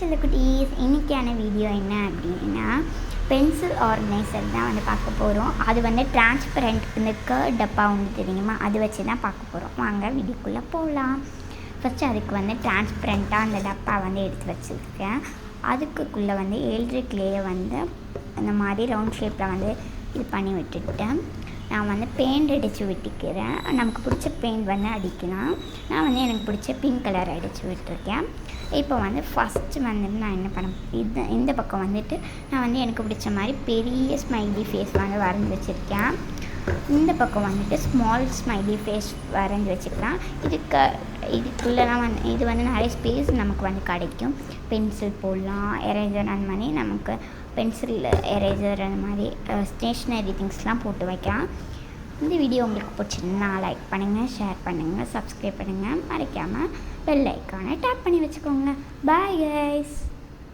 செல்ல குட்டீஸ், இன்றைக்கான வீடியோ என்ன அப்படின்னா பென்சில் ஆர்கனைசர் தான் வந்து பார்க்க போகிறோம். அது வந்து டிரான்ஸ்பரண்ட் இந்த டப்பா ஒன்று தெரியுமா, அது வச்சு தான் பார்க்க போகிறோம். வாங்க வீடியோக்குள்ளே போகலாம். ஃபஸ்ட்டு அதுக்கு வந்து டிரான்ஸ்பரண்ட்டாக அந்த டப்பா வந்து எடுத்து வச்சுருக்கேன். அதுக்குள்ளே வந்து 7 கிளேயை வந்து இந்த மாதிரி ரவுண்ட் ஷேப்பில் வந்து இது பண்ணி விட்டுட்டேன். நான் வந்து பெயிண்ட் அடித்து விட்டுக்கிறேன். நமக்கு பிடிச்ச பெயிண்ட் வந்து அடிக்கலாம். நான் வந்து எனக்கு பிடிச்ச பிங்க் கலர் அடித்து விட்டுருக்கேன். இப்போ வந்து ஃபஸ்ட்டு வந்துட்டு நான் என்ன பண்ண இந்த பக்கம் வந்துட்டு நான் வந்து எனக்கு பிடிச்ச மாதிரி பெரிய ஸ்மைலி ஃபேஸ் வந்து வரைஞ்சி வச்சுருக்கேன். இந்த பக்கம் வந்துட்டு ஸ்மால் ஸ்மைலி ஃபேஸ் வரைஞ்சி வச்சுக்கலாம். இதுக்குள்ளெலாம் வந்து இது வந்து நிறைய ஸ்பேஸ் நமக்கு வந்து கிடைக்கும். பென்சில் போடலாம், எரேசர் அந்த மாதிரி நமக்கு பென்சில் எரேசர் அந்த மாதிரி ஸ்டேஷ்னரி திங்ஸ்லாம் போட்டு வைக்கலாம். இந்த வீடியோ உங்களுக்கு பிடிச்சிருந்தா லைக் பண்ணுங்கள், ஷேர் பண்ணுங்கள், சப்ஸ்கிரைப் பண்ணுங்கள். மறக்காமல் பெல் ஐக்கானை டேப் பண்ணி வச்சுக்கோங்க. Bye guys.